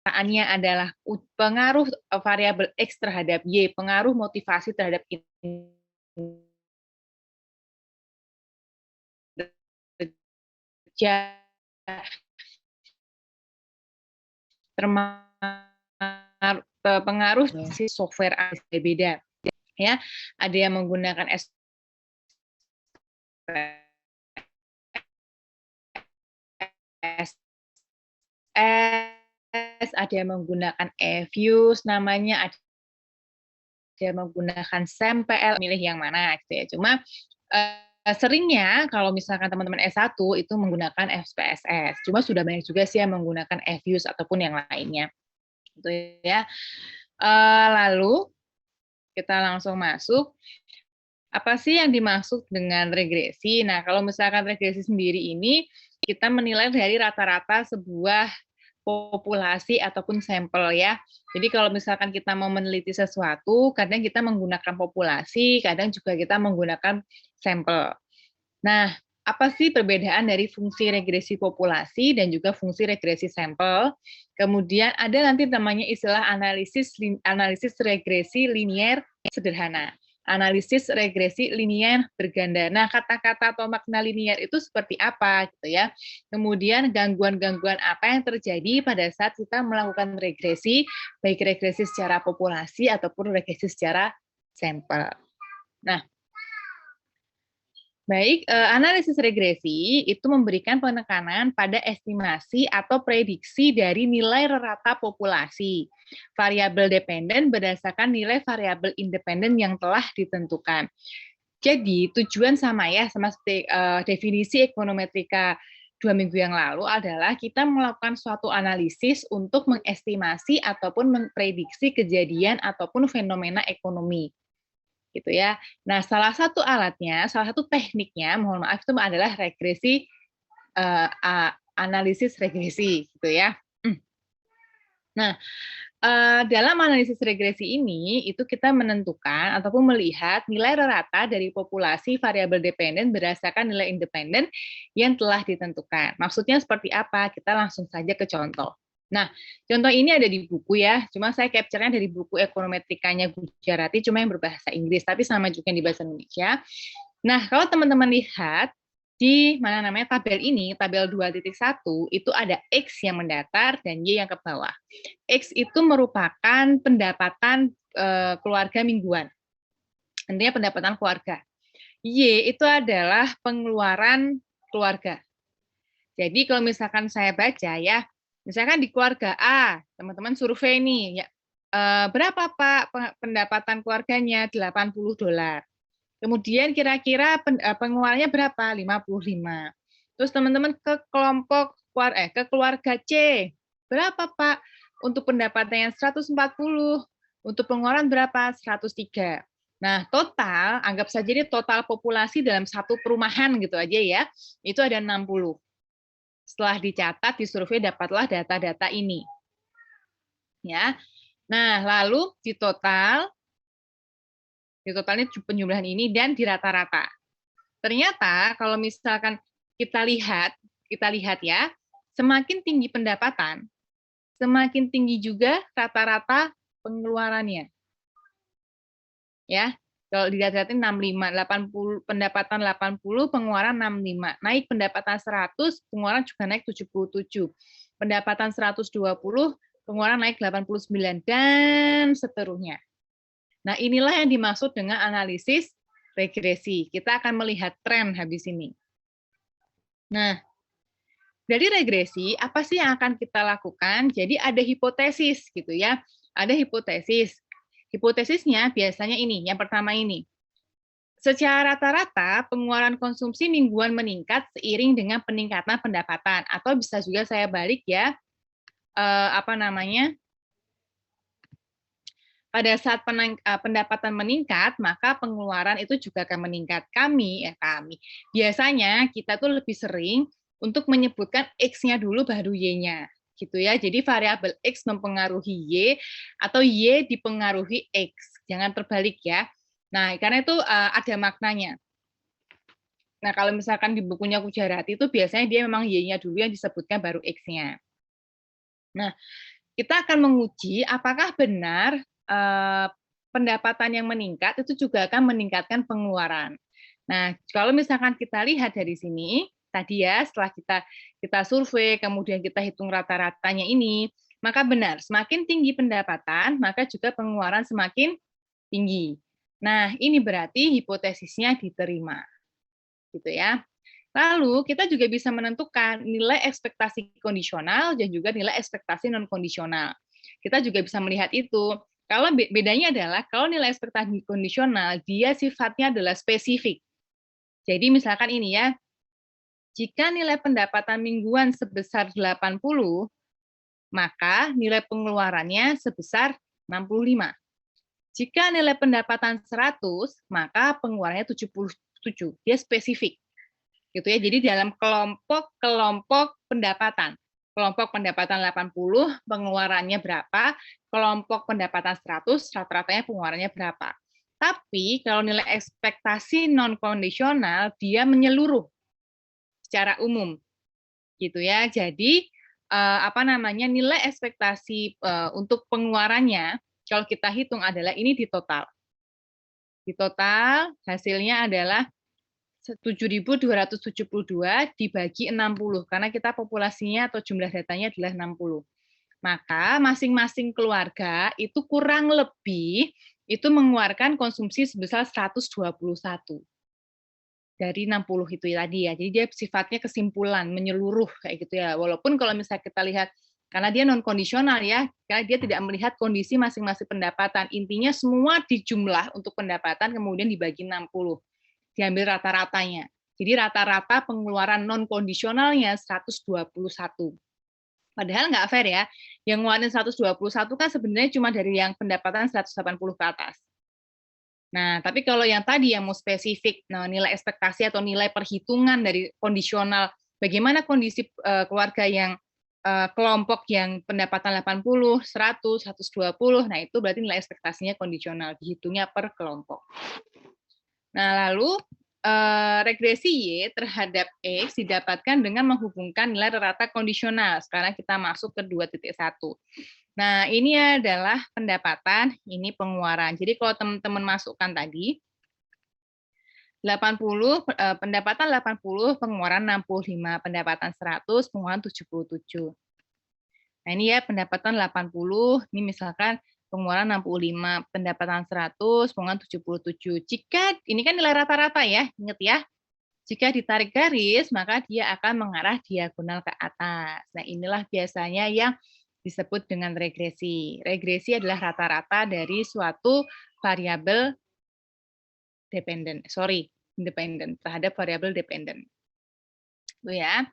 pernyataannya adalah pengaruh variabel X terhadap Y, pengaruh motivasi terhadap kinerja, pengaruh si software beda, ya. Ada yang menggunakan SPSS, ada yang menggunakan eViews namanya, ada yang menggunakan SampL, milih yang mana gitu ya. Cuma seringnya kalau misalkan teman-teman S1 itu menggunakan SPSS. Cuma sudah banyak juga sih yang menggunakan eViews ataupun yang lainnya. Gitu ya. Lalu kita langsung masuk. Apa sih yang dimaksud dengan regresi? Nah, kalau misalkan regresi sendiri ini, kita menilai dari rata-rata sebuah populasi ataupun sampel ya. Jadi kalau misalkan kita mau meneliti sesuatu, kadang kita menggunakan populasi, kadang juga kita menggunakan sampel. Nah, apa sih perbedaan dari fungsi regresi populasi dan juga fungsi regresi sampel? Kemudian ada nanti namanya istilah analisis regresi linier sederhana. Analisis regresi linier berganda. Nah, kata-kata atau makna linier itu seperti apa gitu ya. Kemudian gangguan-gangguan apa yang terjadi pada saat kita melakukan regresi, baik regresi secara populasi ataupun regresi secara sampel. Nah, baik, analisis regresi itu memberikan penekanan pada estimasi atau prediksi dari nilai rata populasi variabel dependen berdasarkan nilai variabel independen yang telah ditentukan. Jadi tujuan sama ya, sama seperti definisi ekonometrika 2 minggu yang lalu adalah kita melakukan suatu analisis untuk mengestimasi ataupun memprediksi kejadian ataupun fenomena ekonomi. Gitu ya. Nah, salah satu alatnya, salah satu tekniknya, mohon maaf itu adalah regresi analisis regresi gitu ya. Nah, dalam analisis regresi ini itu kita menentukan ataupun melihat nilai rata dari populasi variabel dependen berdasarkan nilai independen yang telah ditentukan. Maksudnya seperti apa? Kita langsung saja ke contoh. Nah, contoh ini ada di buku ya, cuma saya capture-nya dari buku ekonometrikanya Gujarati, cuma yang berbahasa Inggris, tapi sama juga yang di bahasa Indonesia. Nah, kalau teman-teman lihat, di mana namanya tabel ini, tabel 2.1, itu ada X yang mendatar dan Y yang ke bawah. X itu merupakan pendapatan keluarga mingguan. Intinya pendapatan keluarga. Y itu adalah pengeluaran keluarga. Jadi kalau misalkan saya baca ya, misalkan di keluarga A, teman-teman survei nih, ya, berapa Pak pendapatan keluarganya? $80. Kemudian kira-kira pengeluarannya berapa? 55. Terus teman-teman ke ke keluarga C, berapa Pak? Untuk pendapatannya 140, untuk pengeluaran berapa? 103. Nah, total, anggap saja ini total populasi dalam satu perumahan gitu aja ya, itu ada 60. Setelah dicatat, disurvei, dapatlah data-data ini. Ya. Nah, lalu di totalnya penjumlahan ini dan di rata-rata. Ternyata kalau misalkan kita lihat ya, semakin tinggi pendapatan, semakin tinggi juga rata-rata pengeluarannya. Ya. Kalau dilihat-lihatin 65, 80, pendapatan 80, pengeluaran 65. Naik pendapatan 100, pengeluaran juga naik 77. Pendapatan 120, pengeluaran naik 89, dan seterusnya. Nah, inilah yang dimaksud dengan analisis regresi. Kita akan melihat tren habis ini. Nah, dari regresi, apa sih yang akan kita lakukan? Jadi ada hipotesis gitu ya. Ada hipotesis. Hipotesisnya biasanya ini, yang pertama ini. Secara rata-rata, pengeluaran konsumsi mingguan meningkat seiring dengan peningkatan pendapatan. Atau bisa juga saya balik ya, pada saat pendapatan meningkat, maka pengeluaran itu juga akan meningkat. Biasanya kita tuh lebih sering untuk menyebutkan X-nya dulu baru Y-nya. Gitu ya. Jadi variabel X mempengaruhi Y atau Y dipengaruhi X. Jangan terbalik ya. Nah, karena itu ada maknanya. Nah, kalau misalkan di bukunya Gujarati itu biasanya dia memang Y-nya dulu yang disebutkan baru X-nya. Nah, kita akan menguji apakah benar pendapatan yang meningkat itu juga akan meningkatkan pengeluaran. Nah, kalau misalkan kita lihat dari sini, tadi ya setelah kita survei, kemudian kita hitung rata-ratanya ini, maka benar, semakin tinggi pendapatan, maka juga pengeluaran semakin tinggi. Nah, ini berarti hipotesisnya diterima. Gitu ya. Lalu kita juga bisa menentukan nilai ekspektasi kondisional dan juga nilai ekspektasi non kondisional. Kita juga bisa melihat itu. Kalau bedanya adalah kalau nilai ekspektasi kondisional dia sifatnya adalah spesifik. Jadi misalkan ini ya, jika nilai pendapatan mingguan sebesar 80, maka nilai pengeluarannya sebesar 65. Jika nilai pendapatan 100, maka pengeluarannya 77. Dia spesifik. Gitu ya. Jadi dalam kelompok pendapatan. Kelompok pendapatan 80, pengeluarannya berapa, kelompok pendapatan 100, rata-ratanya pengeluarannya berapa. Tapi kalau nilai ekspektasi non kondisional dia menyeluruh secara umum. Gitu ya. Jadi nilai ekspektasi untuk pengeluarannya kalau kita hitung adalah ini di total. Di total hasilnya adalah 7.272 dibagi 60 karena kita populasinya atau jumlah datanya adalah 60. Maka masing-masing keluarga itu kurang lebih itu mengeluarkan konsumsi sebesar 121 dari 60 itu tadi ya. Jadi dia sifatnya kesimpulan menyeluruh kayak gitu ya. Walaupun kalau misalnya kita lihat karena dia non kondisional ya, karena dia tidak melihat kondisi masing-masing pendapatan. Intinya semua dijumlah untuk pendapatan kemudian dibagi 60. Diambil rata-ratanya. Jadi rata-rata pengeluaran non kondisionalnya 121. Padahal nggak fair ya. Yang ngeluarin 121 kan sebenarnya cuma dari yang pendapatan 180 ke atas. Nah, tapi kalau yang tadi yang mau spesifik, nah, nilai ekspektasi atau nilai perhitungan dari kondisional, bagaimana kondisi keluarga yang kelompok yang pendapatan 80, 100, 120, nah itu berarti nilai ekspektasinya kondisional, dihitungnya per kelompok. Nah, lalu regresi Y terhadap X didapatkan dengan menghubungkan nilai rata kondisional. Sekarang kita masuk ke 2.1. Nah, ini adalah pendapatan, ini pengeluaran. Jadi kalau teman-teman masukkan tadi, 80, pendapatan 80, pengeluaran 65, pendapatan 100, pengeluaran 77. Nah, ini ya pendapatan 80, ini misalkan pengeluaran 65, pendapatan 100, pengeluaran 77. Jika ini kan nilai rata-rata ya, ingat ya. Jika ditarik garis, maka dia akan mengarah diagonal ke atas. Nah, inilah biasanya yang disebut dengan regresi. Regresi adalah rata-rata dari suatu variabel independen terhadap variabel dependen. Itu ya.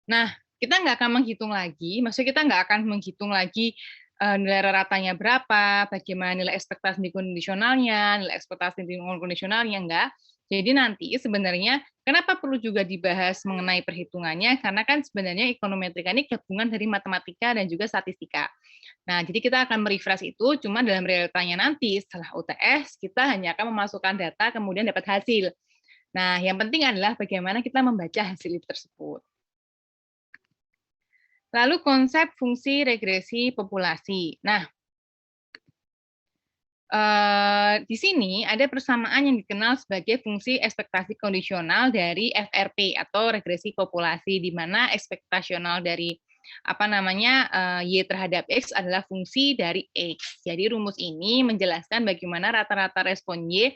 Nah, kita nggak akan menghitung lagi, maksudnya kita nggak akan menghitung lagi nilai ratanya berapa, bagaimana nilai ekspektasi kondisionalnya, nilai ekspektasi kondisionalnya, enggak. Jadi nanti sebenarnya kenapa perlu juga dibahas mengenai perhitungannya, karena kan sebenarnya ekonometrik ini gabungan dari matematika dan juga statistika. Nah, jadi kita akan merefresh itu, cuma dalam realitanya nanti setelah UTS, kita hanya akan memasukkan data, kemudian dapat hasil. Nah, yang penting adalah bagaimana kita membaca hasil itu tersebut. Lalu konsep fungsi regresi populasi. Nah, di sini ada persamaan yang dikenal sebagai fungsi ekspektasi kondisional dari FRP atau regresi populasi, di mana ekspektasional dari Y terhadap X adalah fungsi dari X. Jadi rumus ini menjelaskan bagaimana rata-rata respon Y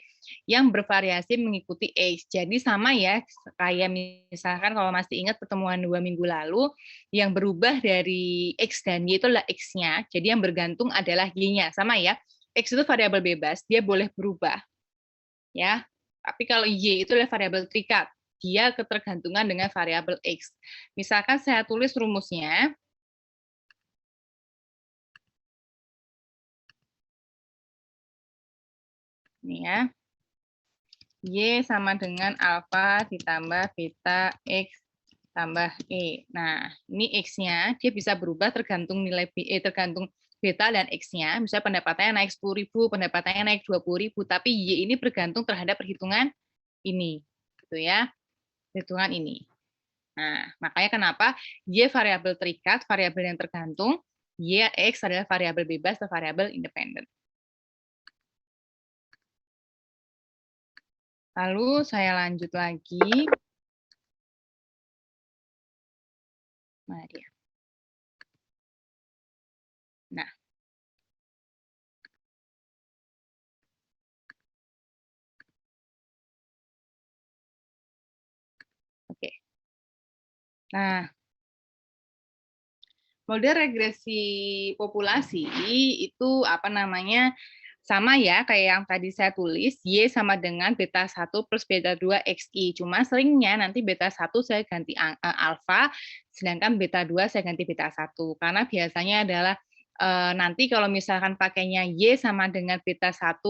yang bervariasi mengikuti X. Jadi sama ya, kayak misalkan kalau masih ingat pertemuan 2 minggu lalu, yang berubah dari X dan Y itu adalah X-nya, jadi yang bergantung adalah Y-nya. Sama ya, X itu variabel bebas, dia boleh berubah. Ya, tapi kalau Y itu adalah variabel terikat, dia ketergantungan dengan variabel X. Misalkan saya tulis rumusnya. Ini ya. Y sama dengan alfa ditambah beta X tambah E. Nah, ini X-nya, dia bisa berubah tergantung nilai tergantung beta dan X-nya. Misalnya pendapatannya naik 10.000, pendapatannya naik 20.000, tapi Y ini bergantung terhadap perhitungan ini. Gitu ya. Perhitungan ini. Nah, makanya kenapa Y variabel terikat, variabel yang tergantung, Y, X adalah variabel bebas atau variabel independen. Lalu saya lanjut lagi. Mana dia? Nah, oke. Nah, model regresi populasi itu apa namanya? Sama ya kayak yang tadi saya tulis, Y sama dengan beta 1 plus beta 2 XI. Cuma seringnya nanti beta 1 saya ganti alfa, sedangkan beta 2 saya ganti beta 1. Karena biasanya adalah nanti kalau misalkan pakainya Y sama dengan beta 1,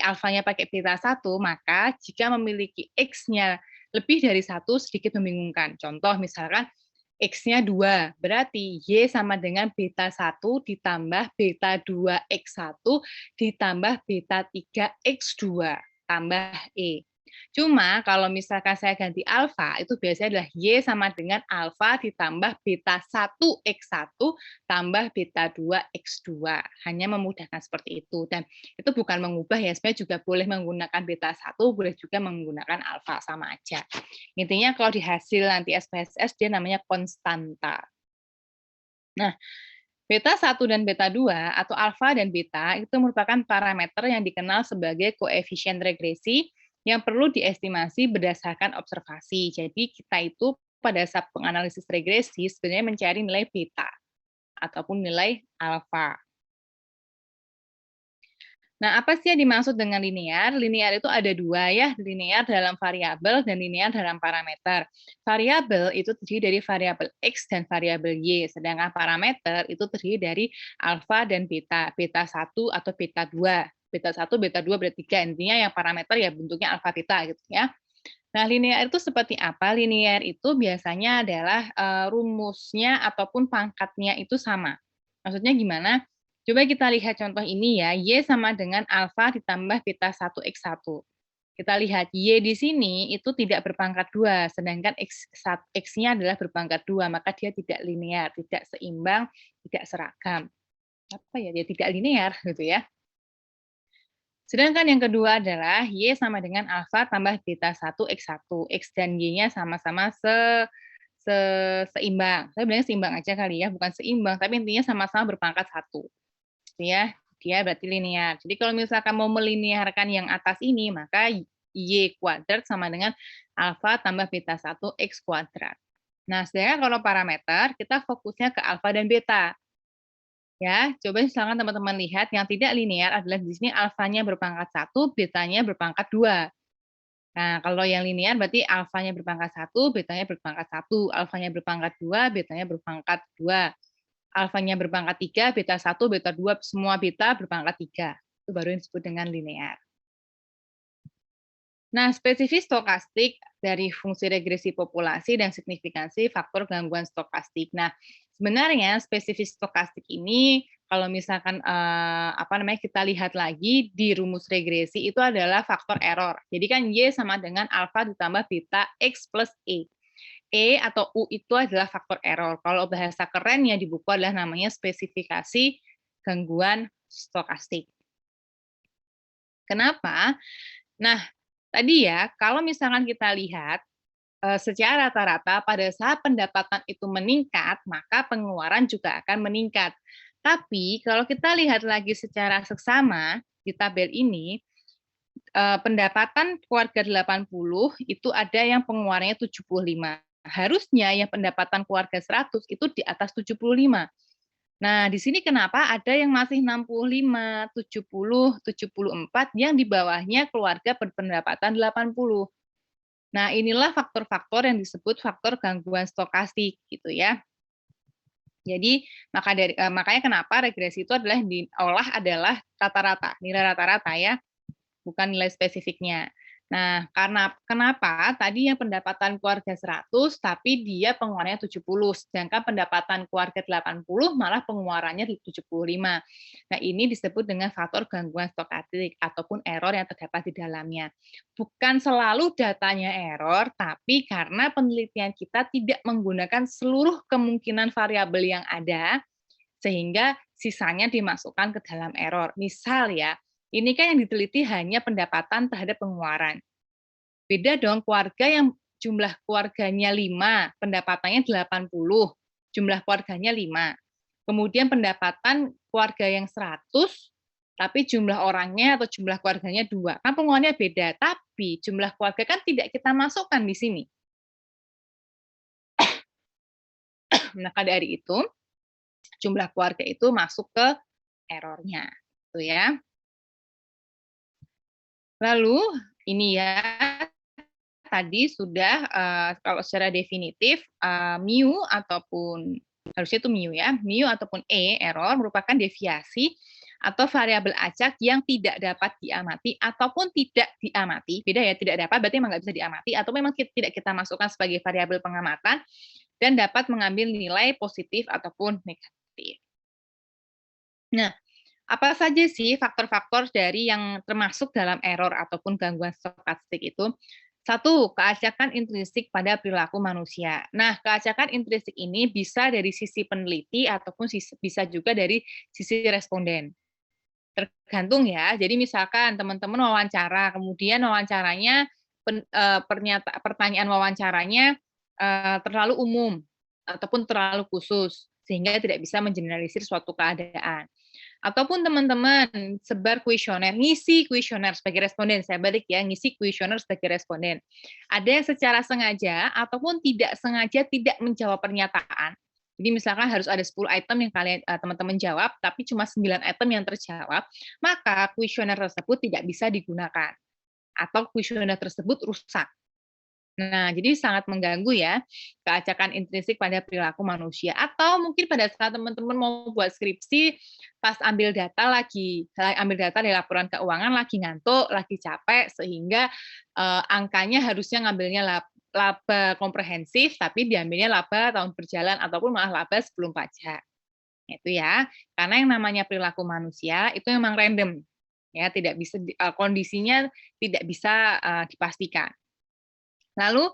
alfanya pakai beta 1, maka jika memiliki X-nya lebih dari 1 sedikit membingungkan. Contoh misalkan X-nya 2, berarti Y sama dengan beta 1 ditambah beta 2X1 ditambah beta 3X2 tambah E. Cuma kalau misalkan saya ganti alfa, itu biasanya adalah Y sama dengan alfa ditambah beta 1X1 tambah beta 2X2. Hanya memudahkan seperti itu. Dan itu bukan mengubah ya, sebenarnya juga boleh menggunakan beta 1, boleh juga menggunakan alfa, sama aja. Intinya kalau di hasil nanti SPSS dia namanya konstanta. Nah, beta 1 dan beta 2 atau alfa dan beta itu merupakan parameter yang dikenal sebagai koefisien regresi yang perlu diestimasi berdasarkan observasi. Jadi kita itu pada saat penganalisis regresi sebenarnya mencari nilai beta ataupun nilai alfa. Nah, apa sih yang dimaksud dengan linear? Linear itu ada dua ya, linear dalam variabel dan linear dalam parameter. Variabel itu terdiri dari variabel X dan variabel Y, sedangkan parameter itu terdiri dari alfa dan beta, beta 1 atau beta 2. Beta 1, beta 2, beta 3. Intinya yang parameter ya bentuknya alfa beta gitu ya. Nah, linear itu seperti apa? Linear itu biasanya adalah rumusnya ataupun pangkatnya itu sama. Maksudnya gimana? Coba kita lihat contoh ini ya, Y sama dengan alfa ditambah beta 1X1. Kita lihat, Y di sini itu tidak berpangkat 2, sedangkan X-nya adalah berpangkat 2, maka dia tidak linear, tidak seimbang, tidak seragam. Apa ya, dia tidak linear gitu ya. Sedangkan yang kedua adalah Y sama dengan alfa tambah beta 1X1. X dan Y-nya sama-sama seimbang. Saya bilangnya seimbang aja kali ya, bukan seimbang, tapi intinya sama-sama berpangkat 1. Ya, dia berarti linear. Jadi kalau misalkan mau melinearkan yang atas ini, maka Y kuadrat sama dengan alfa tambah beta 1 X kuadrat. Nah, sedangkan kalau parameter, kita fokusnya ke alfa dan beta. Ya, coba misalkan teman-teman lihat yang tidak linear adalah di sini alfanya berpangkat 1, betanya berpangkat 2. Nah, kalau yang linear berarti alfanya berpangkat 1, betanya berpangkat 1, alfanya berpangkat 2, betanya berpangkat 2. Alfanya berpangkat 3, beta 1, beta 2, semua beta berpangkat 3. Itu baru yang disebut dengan linear. Nah, spesifik stokastik dari fungsi regresi populasi dan signifikansi faktor gangguan stokastik. Nah, sebenarnya spesifik stokastik ini kalau misalkan kita lihat lagi di rumus regresi itu adalah faktor error. Jadi kan Y sama dengan alfa ditambah beta X plus E. E atau U itu adalah faktor error. Kalau bahasa kerennya di buku adalah namanya spesifikasi gangguan stokastik. Kenapa? Nah, tadi ya, kalau misalkan kita lihat secara rata-rata pada saat pendapatan itu meningkat, maka pengeluaran juga akan meningkat. Tapi kalau kita lihat lagi secara seksama di tabel ini, pendapatan keluarga 80 itu ada yang pengeluarannya 75. Harusnya yang pendapatan keluarga 100 itu di atas 75. Nah, di sini kenapa ada yang masih 65, 70, 74 yang di bawahnya keluarga berpendapatan 80. Nah, inilah faktor-faktor yang disebut faktor gangguan stokastik gitu ya. Jadi makanya kenapa regresi itu adalah diolah adalah rata-rata, nilai rata-rata ya, bukan nilai spesifiknya. Nah, karena kenapa tadi yang pendapatan keluarga 100 tapi dia pengeluarannya 70, sedangkan pendapatan keluarga 80 malah pengeluarannya 75. Nah, ini disebut dengan faktor gangguan stokastik ataupun error yang terdapat di dalamnya. Bukan selalu datanya error, tapi karena penelitian kita tidak menggunakan seluruh kemungkinan variabel yang ada, sehingga sisanya dimasukkan ke dalam error. Misal ya, ini kan yang diteliti hanya pendapatan terhadap pengeluaran. Beda dong keluarga yang jumlah keluarganya 5, pendapatannya 80, jumlah keluarganya 5. Kemudian pendapatan keluarga yang 100, tapi jumlah orangnya atau jumlah keluarganya 2. Kan pengeluarannya beda, tapi jumlah keluarga kan tidak kita masukkan di sini. Maka dari itu, jumlah keluarga itu masuk ke errornya. Gitu ya. Lalu, ini ya, tadi sudah kalau secara definitif mu ataupun harusnya itu mu ya, mu ataupun error merupakan deviasi atau variabel acak yang tidak dapat diamati ataupun tidak diamati. Beda ya, tidak dapat berarti memang nggak bisa diamati atau memang tidak kita masukkan sebagai variabel pengamatan dan dapat mengambil nilai positif ataupun negatif. Nah, apa saja sih faktor-faktor dari yang termasuk dalam error ataupun gangguan stokastik itu? Satu, keacakan intrinsik pada perilaku manusia. Nah, keacakan intrinsik ini bisa dari sisi peneliti ataupun bisa juga dari sisi responden. Tergantung ya. Jadi misalkan teman-teman wawancara, kemudian wawancaranya pertanyaan wawancaranya terlalu umum ataupun terlalu khusus sehingga tidak bisa mengeneralisir suatu keadaan. Ataupun teman-teman sebar kuesioner, ngisi kuesioner sebagai responden, saya balik ya, ngisi kuesioner sebagai responden. Ada yang secara sengaja ataupun tidak sengaja tidak menjawab pernyataan. Jadi misalkan harus ada 10 item yang kalian teman-teman jawab, tapi cuma 9 item yang terjawab, maka kuesioner tersebut tidak bisa digunakan. Atau kuesioner tersebut rusak. Nah, jadi sangat mengganggu ya keacakan intrinsik pada perilaku manusia. Atau mungkin pada saat teman-teman mau buat skripsi, pas ambil data dari laporan keuangan lagi ngantuk, lagi capek, sehingga angkanya harusnya ngambilnya laba komprehensif, tapi diambilnya laba tahun berjalan ataupun malah laba sebelum pajak. Itu ya, karena yang namanya perilaku manusia itu memang random, ya tidak bisa kondisinya tidak bisa dipastikan. Lalu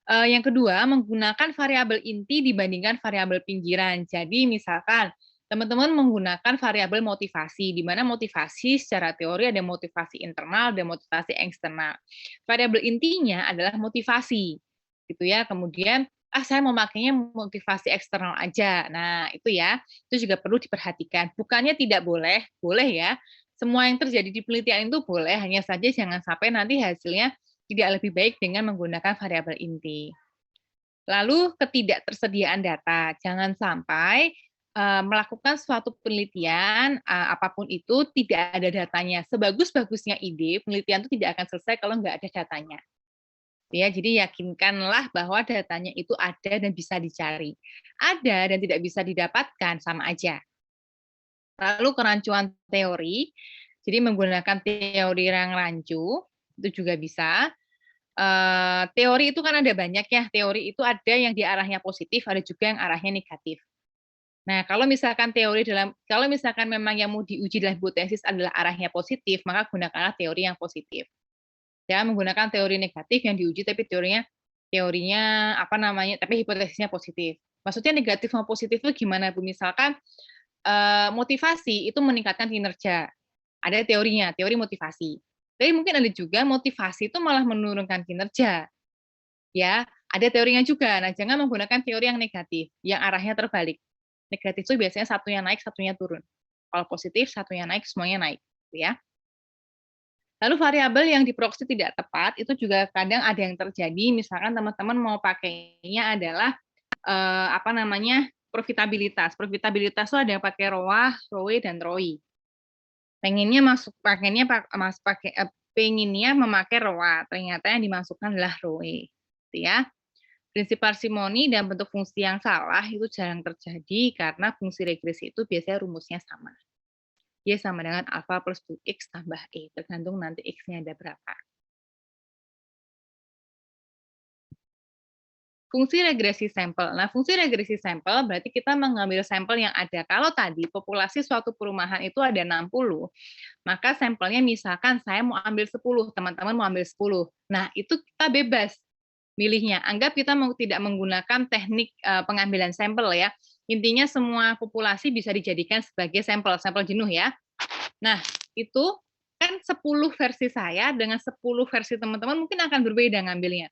yang kedua, menggunakan variabel inti dibandingkan variabel pinggiran. Jadi misalkan teman-teman menggunakan variabel motivasi, di mana motivasi secara teori ada motivasi internal dan motivasi eksternal. Variabel intinya adalah motivasi, gitu ya. Kemudian saya mau makainya motivasi eksternal aja. Nah, itu ya, itu juga perlu diperhatikan. Bukannya tidak boleh, boleh ya. Semua yang terjadi di penelitian itu boleh, hanya saja jangan sampai nanti hasilnya tidak lebih baik dengan menggunakan variabel inti. Lalu ketidaktersediaan data. Jangan sampai melakukan suatu penelitian apapun itu tidak ada datanya. Sebagus-bagusnya ide, penelitian itu tidak akan selesai kalau nggak ada datanya. Ya, jadi yakinkanlah bahwa datanya itu ada dan bisa dicari. Ada dan tidak bisa didapatkan sama aja. Lalu kerancuan teori. Jadi menggunakan teori yang rancu itu juga bisa. Teori itu kan ada banyak ya, teori itu ada yang di arahnya positif, ada juga yang arahnya negatif. Nah, kalau misalkan memang yang mau diuji dalam hipotesis adalah arahnya positif, maka gunakanlah teori yang positif. Ya, menggunakan teori negatif yang diuji tapi teorinya tapi hipotesisnya positif. Maksudnya negatif sama positif itu gimana, Bu? Misalkan motivasi itu meningkatkan kinerja. Ada teorinya, teori motivasi. Tapi mungkin ada juga motivasi itu malah menurunkan kinerja. Ya, ada teorinya juga. Nah, jangan menggunakan teori yang negatif, yang arahnya terbalik. Negatif itu biasanya satunya naik, satunya turun. Kalau positif, satunya naik, semuanya naik. Ya. Lalu variabel yang diproksi tidak tepat, itu juga kadang ada yang terjadi, misalkan teman-teman mau pakainya adalah, profitabilitas. Profitabilitas itu ada yang pakai ROAS, ROE, dan ROI. Pengennya memakai ROA, ternyata yang dimasukkan adalah ROE, gitu ya. Prinsip parsimoni dan bentuk fungsi yang salah itu jarang terjadi karena fungsi regresi itu biasanya rumusnya sama. Y sama dengan alfa plus 2x tambah E, tergantung nanti x-nya ada berapa. Fungsi regresi sampel. Nah, fungsi regresi sampel berarti kita mengambil sampel yang ada. Kalau tadi populasi suatu perumahan itu ada 60, maka sampelnya misalkan saya mau ambil 10, teman-teman mau ambil 10. Nah, itu kita bebas milihnya. Anggap kita tidak menggunakan teknik pengambilan sampel ya. Intinya semua populasi bisa dijadikan sebagai sampel, sampel jenuh ya. Nah, itu kan 10 versi saya dengan 10 versi teman-teman mungkin akan berbeda ngambilnya.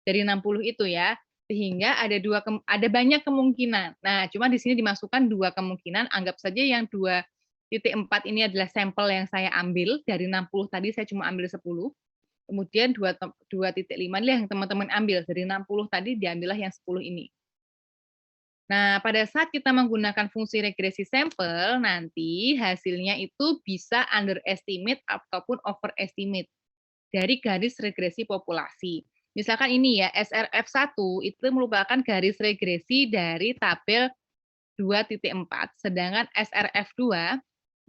Dari 60 itu ya. Sehingga ada banyak kemungkinan. Nah, cuma di sini dimasukkan 2 kemungkinan, anggap saja yang 2.4 ini adalah sampel yang saya ambil, dari 60 tadi saya cuma ambil 10. Kemudian 2.5 ini yang teman-teman ambil, dari 60 tadi diambillah yang 10 ini. Nah, pada saat kita menggunakan fungsi regresi sampel, nanti hasilnya itu bisa underestimate ataupun overestimate dari garis regresi populasi. Misalkan ini ya, SRF1 itu merupakan garis regresi dari tabel 2.4, sedangkan SRF2,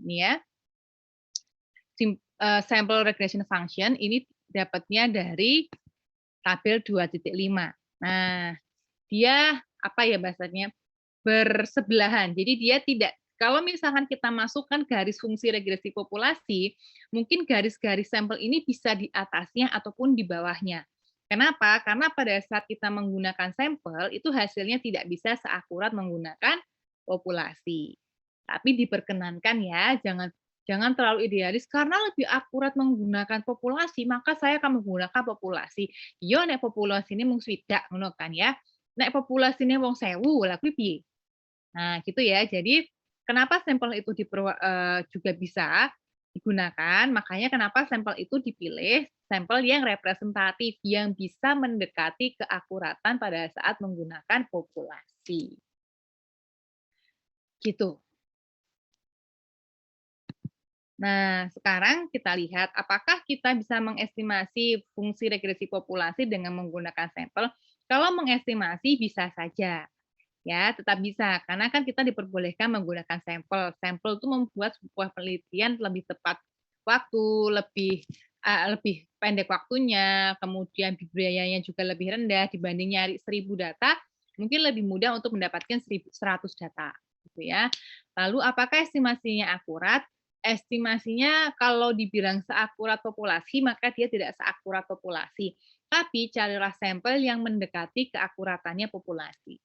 ini ya, sample regression function, ini dapatnya dari tabel 2.5. Nah, dia apa ya bahasanya, bersebelahan. Jadi dia tidak, kalau misalkan kita masukkan garis fungsi regresi populasi, mungkin garis-garis sampel ini bisa di atasnya ataupun di bawahnya. Kenapa? Karena pada saat kita menggunakan sampel, itu hasilnya tidak bisa seakurat menggunakan populasi. Tapi diperkenankan ya, jangan terlalu idealis, karena lebih akurat menggunakan populasi, maka saya akan menggunakan populasi. Yo nek populasi ini mung swidak ngono kan ya. Nek populasi ini wong 1000, lah kuwi piye? Nah, gitu ya. Jadi, kenapa sampel itu juga bisa digunakan, makanya kenapa sampel itu dipilih, sampel yang representatif, yang bisa mendekati keakuratan pada saat menggunakan populasi. Gitu. Nah, sekarang kita lihat apakah kita bisa mengestimasi fungsi regresi populasi dengan menggunakan sampel. Kalau mengestimasi bisa saja, ya tetap bisa, karena kan kita diperbolehkan menggunakan sampel. Sampel itu membuat sebuah penelitian lebih tepat waktu, lebih pendek waktunya, kemudian biayanya juga lebih rendah dibanding nyari 1000 data, mungkin lebih mudah untuk mendapatkan 100 data, gitu ya. Lalu apakah estimasinya akurat? Estimasinya kalau dibilang seakurat populasi, maka dia tidak seakurat populasi. Tapi carilah sampel yang mendekati keakuratannya populasi.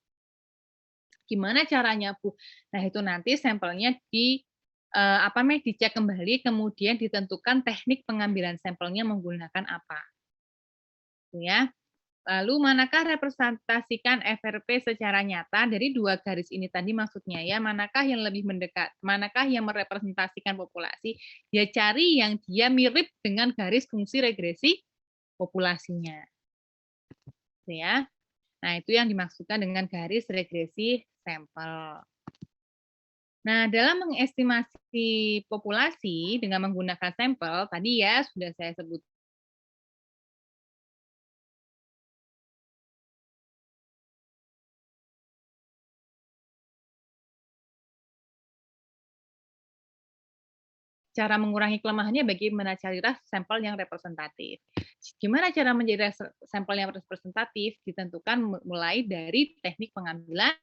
Gimana caranya, Bu? Nah, itu nanti sampelnya dicek kembali, kemudian ditentukan teknik pengambilan sampelnya menggunakan apa. Ya. Lalu manakah representasikan FRP secara nyata dari 2 garis ini tadi maksudnya ya, manakah yang lebih mendekat, manakah yang merepresentasikan populasi, ya cari yang dia mirip dengan garis fungsi regresi populasinya. Gitu ya. Nah, itu yang dimaksudkan dengan garis regresi sampel. Nah, dalam mengestimasi populasi dengan menggunakan sampel, tadi ya sudah saya sebut. Cara mengurangi kelemahannya bagaimana carilah sampel yang representatif. Gimana cara menjadi sampel yang representatif? Ditentukan mulai dari teknik pengambilan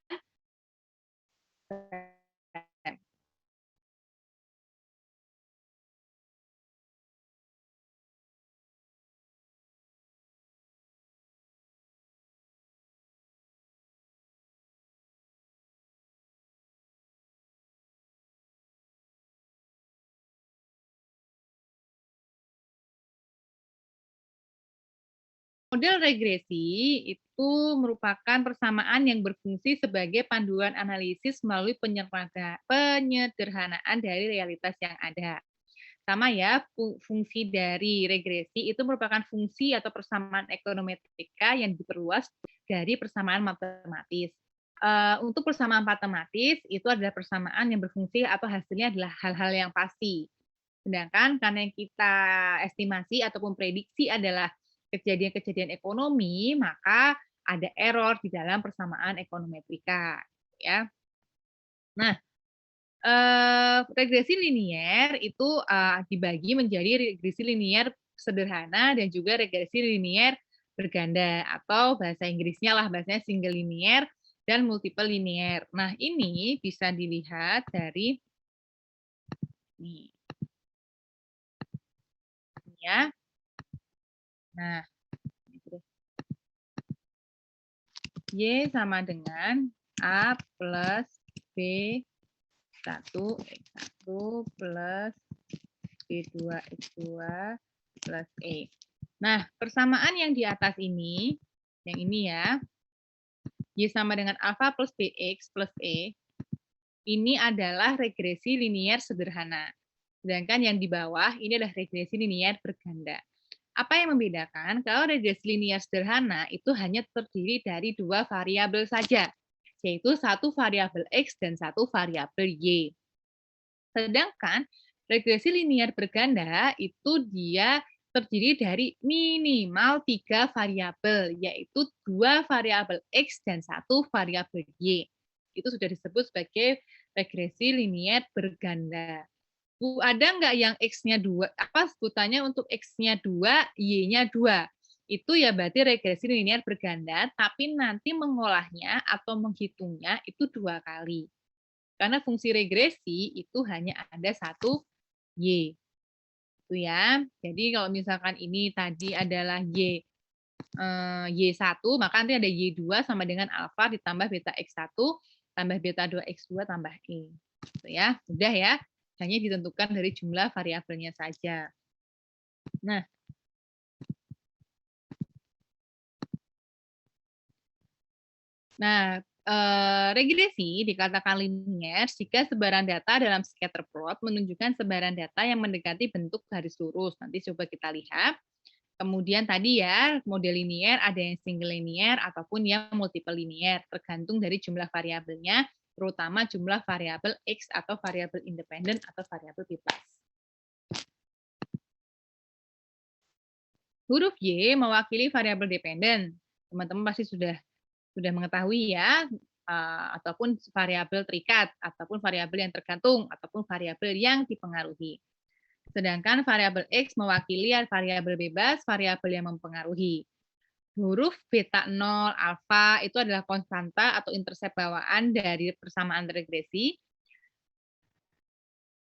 model regresi itu merupakan persamaan yang berfungsi sebagai panduan analisis melalui penyederhanaan dari realitas yang ada. Sama ya, fungsi dari regresi itu merupakan fungsi atau persamaan ekonometrik yang diperluas dari persamaan matematis. Untuk persamaan matematis itu adalah persamaan yang berfungsi atau hasilnya adalah hal-hal yang pasti. Sedangkan karena yang kita estimasi ataupun prediksi adalah kejadian-kejadian ekonomi, maka ada error di dalam persamaan ekonometrika. Ya. Nah, regresi linier itu dibagi menjadi regresi linier sederhana dan juga regresi linier berganda, atau bahasa Inggrisnya lah, bahasanya single linear dan multiple linear. Nah, ini bisa dilihat dari ini ya. Nah, Y sama dengan A plus B1 X1 plus B2 X2 plus E. Nah, persamaan yang di atas ini, yang ini ya, Y sama dengan alfa plus BX plus E, ini adalah regresi linier sederhana. Sedangkan yang di bawah, ini adalah regresi linier berganda. Apa yang membedakan? Kalau regresi linier sederhana, itu hanya terdiri dari dua variabel saja, yaitu satu variabel X dan satu variabel Y. Sedangkan regresi linier berganda, itu dia terdiri dari minimal 3 variabel, yaitu 2 variabel X dan 1 variabel Y. Itu sudah disebut sebagai regresi linier berganda. Bu, ada nggak yang X-nya 2, apa sebutannya untuk X-nya 2, Y-nya 2? Itu ya berarti regresi linier berganda, tapi nanti mengolahnya atau menghitungnya itu 2 kali. Karena fungsi regresi itu hanya ada satu Y. Itu ya. Jadi kalau misalkan ini tadi adalah Y1, maka nanti ada Y2 sama dengan alfa ditambah beta X1 tambah beta 2X2 tambah E. Gitu ya. Udah ya. Hanya ditentukan dari jumlah variabelnya saja. Nah, regresi dikatakan linier jika sebaran data dalam scatter plot menunjukkan sebaran data yang mendekati bentuk garis lurus. Nanti coba kita lihat. Kemudian tadi ya, model linier ada yang single linear ataupun yang multiple linear, tergantung dari jumlah variabelnya, terutama jumlah variabel X atau variabel independen atau variabel bebas. Huruf Y mewakili variabel dependen. Teman-teman pasti sudah mengetahui ya, ataupun variabel terikat, ataupun variabel yang tergantung, ataupun variabel yang dipengaruhi. Sedangkan variabel X mewakili variabel bebas, variabel yang mempengaruhi. Huruf beta 0, alfa itu adalah konstanta atau intersep bawaan dari persamaan regresi.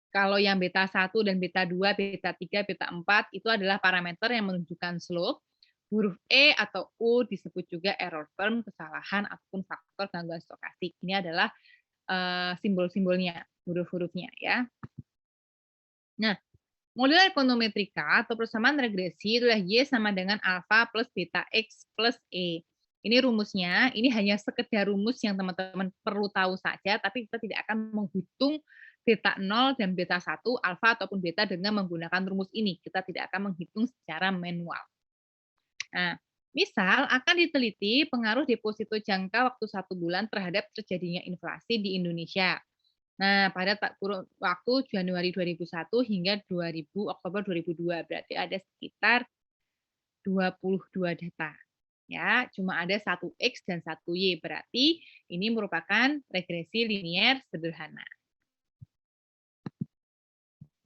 Kalau yang beta 1 dan beta 2, beta 3, beta 4 itu adalah parameter yang menunjukkan slope. Huruf E atau U disebut juga error term, kesalahan ataupun faktor gangguan stokastik. Ini adalah simbol-simbolnya, huruf-hurufnya ya. Nah, model ekonometrika atau persamaan regresi adalah Y sama dengan alfa plus beta X plus E. Ini rumusnya, ini hanya sekedar rumus yang teman-teman perlu tahu saja, tapi kita tidak akan menghitung beta 0 dan beta 1, alfa ataupun beta dengan menggunakan rumus ini. Kita tidak akan menghitung secara manual. Nah, misal akan diteliti pengaruh deposito jangka waktu 1 bulan terhadap terjadinya inflasi di Indonesia. Nah, pada kurun waktu Januari 2001 hingga Oktober 2002, berarti ada sekitar 22 data. Ya, cuma ada satu X dan satu Y, berarti ini merupakan regresi linier sederhana.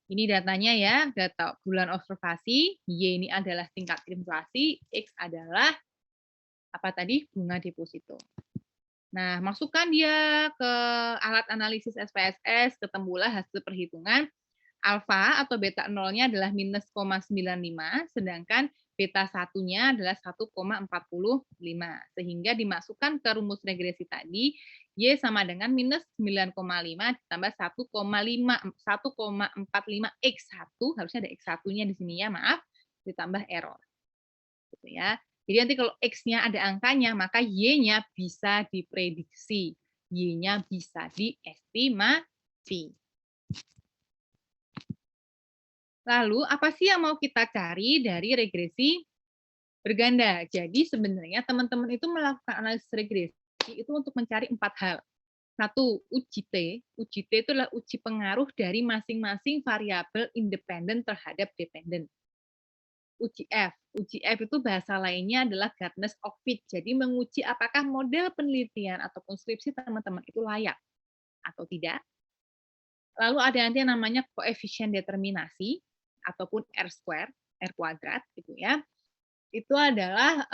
Ini datanya ya, data bulan observasi, Y ini adalah tingkat inflasi, X adalah apa tadi? Bunga deposito. Nah, masukkan dia ke alat analisis SPSS, ketemulah hasil perhitungan. Alfa atau beta 0-nya adalah minus 0,95, sedangkan beta 1-nya adalah 1,45. Sehingga dimasukkan ke rumus regresi tadi, Y sama dengan minus 9,5 ditambah 1,45 X1, harusnya ada X1-nya di sini ya, maaf, ditambah error. Gitu ya. Jadi nanti kalau X-nya ada angkanya, maka Y-nya bisa diprediksi. Y-nya bisa diestimasi. Lalu, apa sih yang mau kita cari dari regresi berganda? Jadi sebenarnya teman-teman itu melakukan analisis regresi itu untuk mencari 4 hal. Satu, uji T. Uji T itu adalah uji pengaruh dari masing-masing variabel independen terhadap dependen. Uji F. Uji F itu bahasa lainnya adalah Gardner's of Fit. Jadi menguji apakah model penelitian ataupun skripsi teman-teman itu layak atau tidak. Lalu ada nanti yang namanya koefisien determinasi ataupun R square, R kuadrat gitu ya. Itu adalah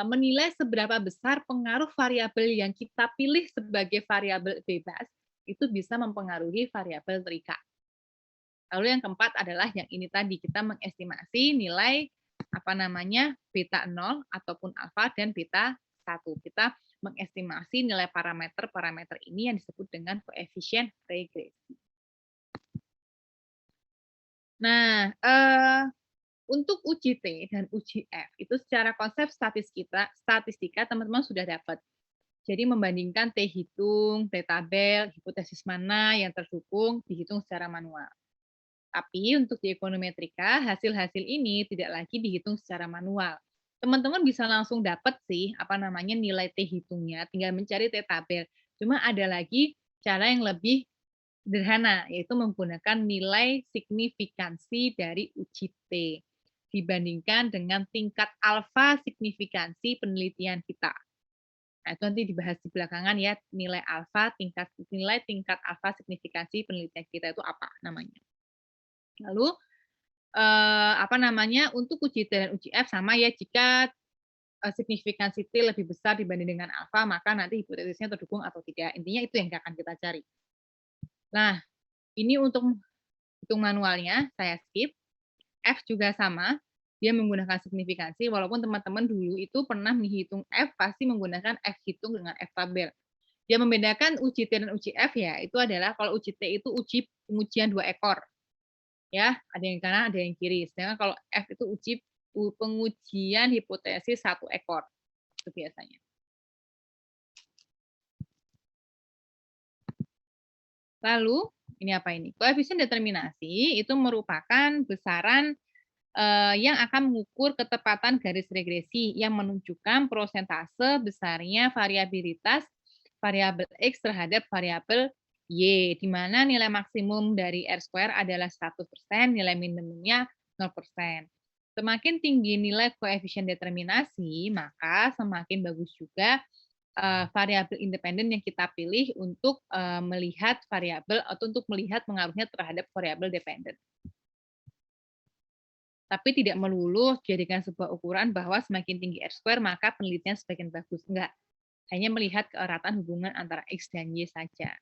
menilai seberapa besar pengaruh variabel yang kita pilih sebagai variabel bebas itu bisa mempengaruhi variabel terikat. Lalu yang keempat adalah yang ini tadi, kita mengestimasi nilai apa namanya beta 0 ataupun alfa dan beta 1. Kita mengestimasi nilai parameter ini yang disebut dengan koefisien regresi. Nah, untuk uji T dan uji F itu secara konsep statistika teman-teman sudah dapat. Jadi membandingkan T hitung, T tabel, hipotesis mana yang terdukung dihitung secara manual. Tapi untuk di ekonometrika, hasil-hasil ini tidak lagi dihitung secara manual. Teman-teman bisa langsung dapat sih nilai T hitungnya, tinggal mencari T tabel. Cuma ada lagi cara yang lebih sederhana, yaitu menggunakan nilai signifikansi dari uji T dibandingkan dengan tingkat alfa signifikansi penelitian kita. Nah, itu nanti dibahas di belakangan ya, nilai tingkat alfa signifikansi penelitian kita itu apa namanya. Lalu untuk uji T dan uji F sama ya, jika signifikansi T lebih besar dibanding dengan alfa, maka nanti hipotesisnya terdukung atau tidak. Intinya itu yang akan kita cari. Nah, ini untuk hitung manualnya saya skip. F juga sama, dia menggunakan signifikansi, walaupun teman-teman dulu itu pernah menghitung F pasti menggunakan F hitung dengan F tabel. Dia membedakan uji T dan uji F ya, itu adalah kalau uji T itu pengujian 2 ekor. Ya, ada yang kanan, ada yang kiri. Sedangkan kalau F itu pengujian hipotesis 1 ekor. Itu biasanya. Lalu, ini apa ini? Koefisien determinasi itu merupakan besaran yang akan mengukur ketepatan garis regresi yang menunjukkan prosentase besarnya variabilitas variabel X terhadap variabel Y, di mana nilai maksimum dari R² adalah 100%, nilai minimumnya 0%. Semakin tinggi nilai koefisien determinasi, maka semakin bagus juga variabel independen yang kita pilih untuk melihat variabel atau untuk melihat pengaruhnya terhadap variabel dependen. Tapi tidak melulu dijadikan sebuah ukuran bahwa semakin tinggi R² maka penelitian semakin bagus. Enggak. Hanya melihat keeratan hubungan antara X dan Y saja.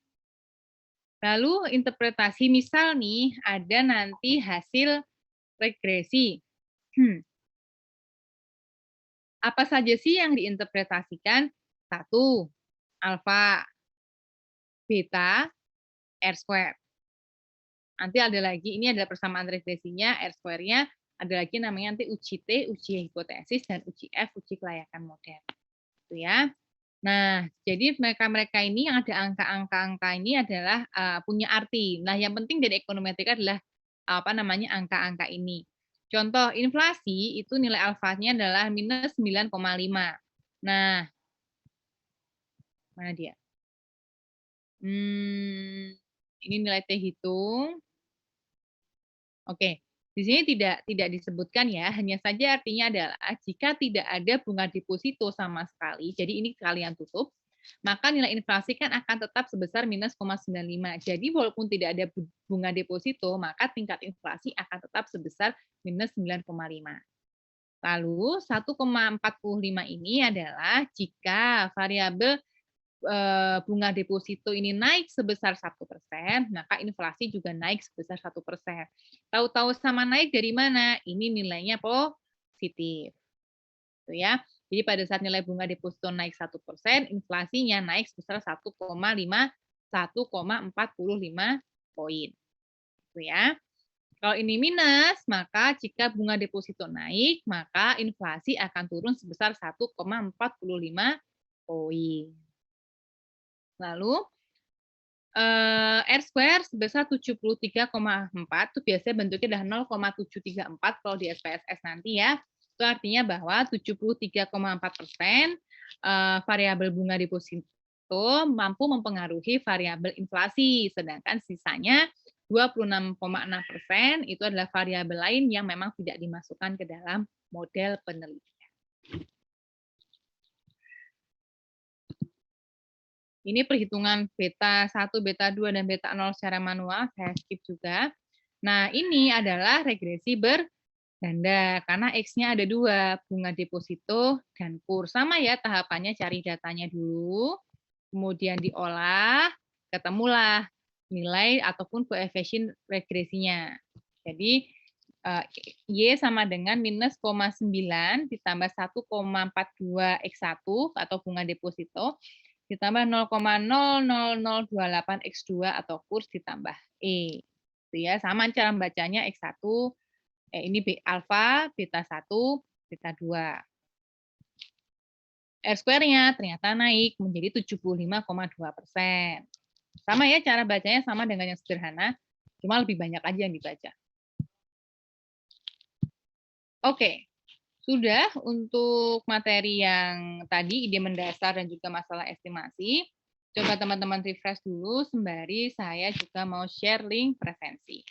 Lalu interpretasi, misal nih ada nanti hasil regresi. Apa saja sih yang diinterpretasikan? 1. Alfa, beta, R². Nanti ada lagi, ini adalah persamaan regresinya, R²-nya, ada lagi namanya nanti uji T, uji hipotesis, dan uji F, uji kelayakan model. Itu ya. Nah, jadi mereka-mereka ini yang ada angka-angka ini adalah punya arti. Nah, yang penting dari ekonometrik adalah angka-angka ini. Contoh inflasi itu nilai alfanya adalah minus 9,5. Nah, mana dia? Ini nilai T hitung. Oke. Di sini tidak disebutkan ya, hanya saja artinya adalah jika tidak ada bunga deposito sama sekali, jadi ini sekalian tutup, maka nilai inflasi kan akan tetap sebesar minus 0,95. Jadi walaupun tidak ada bunga deposito, maka tingkat inflasi akan tetap sebesar minus 9,5. Lalu 1,45 ini adalah jika variabel bunga deposito ini naik sebesar 1%, maka inflasi juga naik sebesar 1%. Tahu-tahu sama naik dari mana? Ini nilainya positif. Gitu ya. Jadi pada saat nilai bunga deposito naik 1%, inflasinya naik sebesar 1,45 poin. Gitu ya. Kalau ini minus, maka jika bunga deposito naik, maka inflasi akan turun sebesar 1,45 poin. Lalu R² sebesar 73,4 itu biasanya bentuknya adalah 0,734 kalau di SPSS nanti ya. Itu artinya bahwa 73,4% variabel bunga deposito mampu mempengaruhi variabel inflasi, sedangkan sisanya 26,6% itu adalah variabel lain yang memang tidak dimasukkan ke dalam model penelitian. Ini perhitungan beta 1, beta 2, dan beta 0 secara manual, saya skip juga. Nah, ini adalah regresi berganda, karena X-nya ada 2, bunga deposito dan kur. Sama ya tahapannya, cari datanya dulu, kemudian diolah, ketemulah nilai ataupun koefisien regresinya. Jadi, Y sama dengan minus 0,9 ditambah 1,42 X1 atau bunga deposito, ditambah 0,00028 X2 atau kurs ditambah E. Itu ya, sama cara bacanya X1, ini alfa, beta 1, beta 2. R square-nya ternyata naik menjadi 75,2%. Sama ya, cara bacanya sama dengan yang sederhana, cuma lebih banyak aja yang dibaca. Oke, sudah untuk materi yang tadi, ide mendasar dan juga masalah estimasi. Coba teman-teman refresh dulu, sembari saya juga mau share link presensi.